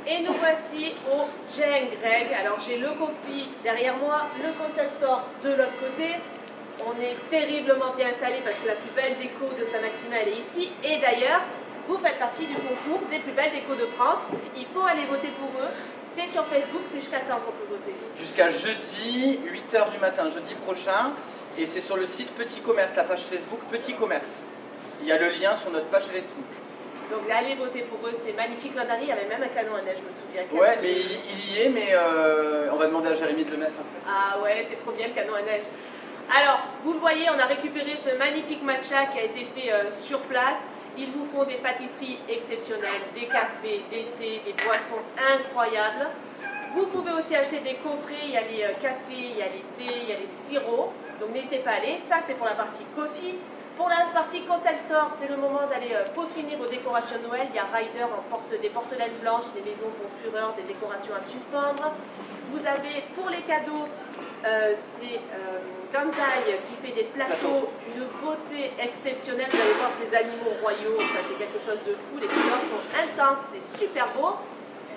Et nous voici au Jane Greg. Alors j'ai le coffee derrière moi, le concept store de l'autre côté. On est terriblement bien installé parce que la plus belle déco de Saint-Maximin elle est ici. Et d'ailleurs, vous faites partie du concours des plus belles décos de France. Il faut aller voter pour eux. C'est sur Facebook, c'est jusqu'à quand qu'on peut voter? Jusqu'à jeudi, 8h du matin, jeudi prochain. Et c'est sur le site Petit Commerce, la page Facebook Petit Commerce. Il y a le lien sur notre page Facebook. Donc allez voter pour eux, c'est magnifique. L'an dernier, il y avait même un canon à neige, je me souviens. Ouais, mais il y est, mais on va demander à Jérémy de le mettre après. Ah ouais, c'est trop bien le canon à neige. Alors, vous le voyez, on a récupéré ce magnifique matcha qui a été fait sur place. Ils vous font des pâtisseries exceptionnelles, des cafés, des thés, des boissons incroyables. Vous pouvez aussi acheter des coffrets, il y a les cafés, il y a les thés, il y a les sirops. Donc n'hésitez pas à aller, ça c'est pour la partie coffee. Pour la partie concept store, c'est le moment d'aller peaufiner vos décorations de Noël. Il y a Ryder en des porcelaines blanches, des maisons pour fureur, des décorations à suspendre. Vous avez pour les cadeaux, c'est Gamzai qui fait des plateaux d'une beauté exceptionnelle. Vous allez voir ces animaux royaux, enfin, c'est quelque chose de fou. Les couleurs sont intenses, c'est super beau.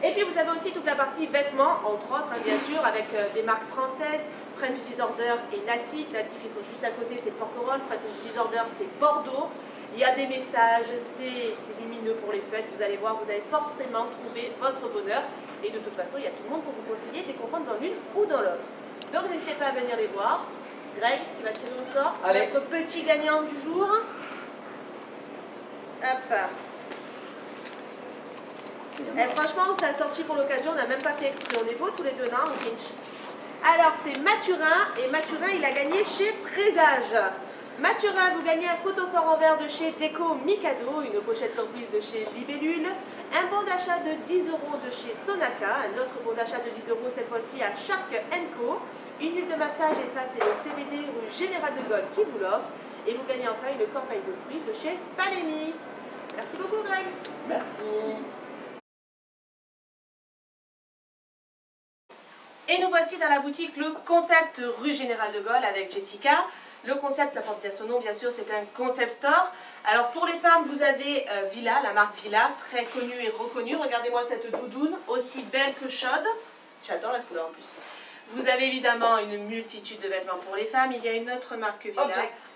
Et puis vous avez aussi toute la partie vêtements, entre autres, hein, bien sûr, avec des marques françaises. French Disorder et Natif. Natif, ils sont juste à côté, c'est Porquerolles. French Disorder, c'est Bordeaux. Il y a des messages, c'est lumineux pour les fêtes. Vous allez voir, vous allez forcément trouver votre bonheur. Et de toute façon, il y a tout le monde pour vous conseiller dès qu'on rentre dans l'une ou dans l'autre. Donc n'hésitez pas à venir les voir. Greg, tu vas tirer au sort. Allez. Notre petit gagnant du jour. Hop. Et franchement, ça a sorti pour l'occasion, on n'a même pas fait exprès. On est beaux tous les deux, non, on pinch. Alors, c'est Mathurin, et Mathurin, il a gagné chez Présage. Mathurin, vous gagnez un photophore en verre de chez Déco Mikado, une pochette surprise de chez Libellule, un bon d'achat de 10 € de chez Sonaca, un autre bon d'achat de 10 € cette fois-ci à Shark & Co, une huile de massage, et ça c'est le CBD rue Général de Gaulle qui vous l'offre, et vous gagnez enfin une corbeille de fruits de chez Spalemi. Merci beaucoup Greg. Merci. Et nous voici dans la boutique le concept rue Général de Gaulle avec Jessica. Le concept, ça porte bien son nom, bien sûr, c'est un concept store. Alors pour les femmes, vous avez Villa, la marque Villa, très connue et reconnue. Regardez-moi cette doudoune, aussi belle que chaude. J'adore la couleur en plus. Vous avez évidemment une multitude de vêtements pour les femmes. Il y a une autre marque Villa,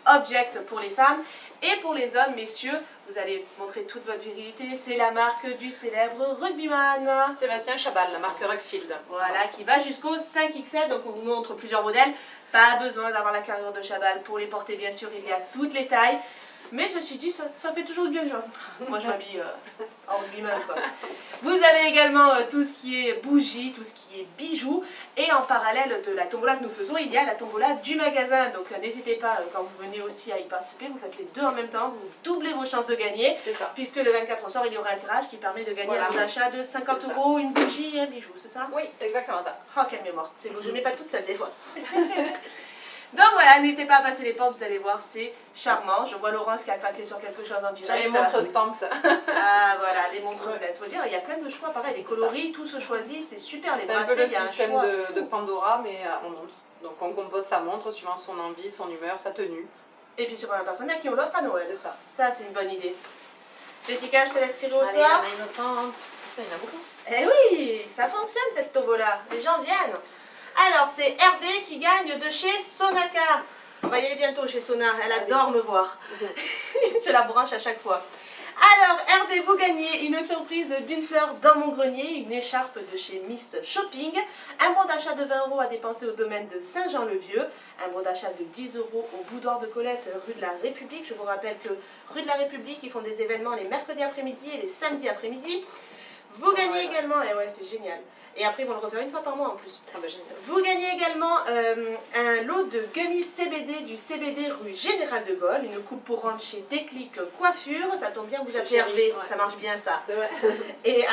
Object pour les femmes. Et pour les hommes, messieurs, vous allez montrer toute votre virilité. C'est la marque du célèbre rugbyman. Sébastien Chabal, la marque Rugfield. Voilà, qui va jusqu'au 5XL. Donc on vous montre plusieurs modèles. Pas besoin d'avoir la carrure de Chabal pour les porter, bien sûr. Il y a toutes les tailles. Mais ceci dit, ça fait toujours bien genre. Moi je m'habille en rugbyman quoi. Vous avez également tout ce qui est bougies, tout ce qui est bijoux. Et en parallèle de la tombola que nous faisons, il y a la tombola du magasin. Donc n'hésitez pas, quand vous venez aussi à y participer, vous faites les deux en même temps, vous doublez vos chances de gagner. Puisque le 24 au soir, il y aura un tirage qui permet de gagner un achat de 50 €, une bougie et un bijou, c'est ça? Oui, c'est exactement ça. Oh, quelle mémoire, c'est bon, je ne mets pas toute seule des fois. Donc voilà, n'hésitez pas à passer les portes, vous allez voir, c'est charmant. Je vois Laurence qui a craqué sur quelque chose en direct. Sur les montres Stamps. Ah voilà, les montres Blitz. Faut dire, il y a plein de choix, pareil, les coloris, tout se choisit, c'est super, les bracelets, c'est un peu le il y a un système choix de Pandora, mais en montre. Donc on compose sa montre suivant son envie, son humeur, sa tenue. Et puis sur un personnage qui on l'offre à Noël. C'est ça. Ça, c'est une bonne idée. Jessica, je te laisse tirer au Allez, sort. la main innocente. Il y en a beaucoup. Eh oui, ça fonctionne cette tombola, les gens viennent. Alors, c'est Hervé qui gagne de chez Sonaca. On va y aller bientôt chez Sona, elle adore me voir. Je la branche à chaque fois. Alors, Hervé, vous gagnez une surprise d'une fleur dans mon grenier, une écharpe de chez Miss Shopping, un bon d'achat de 20 € à dépenser au domaine de Saint-Jean-le-Vieux, un bon d'achat de 10 € au boudoir de Colette, rue de la République. Je vous rappelle que rue de la République, ils font des événements les mercredis après-midi et les samedis après-midi. Vous gagnez également, et ouais, c'est génial. Et après, ils vont le refaire une fois par mois en plus. Ah bah, génial. Vous gagnez également un lot de gummies CBD du CBD rue Général de Gaulle, une coupe pour rendre chez Déclic Coiffure. Ça tombe bien, vous appelez Hervé, ça marche bien ça. Et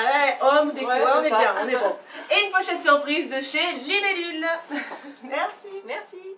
homme, déco, on est bien, on est bon. Et une pochette surprise de chez Libellule. Merci. Merci.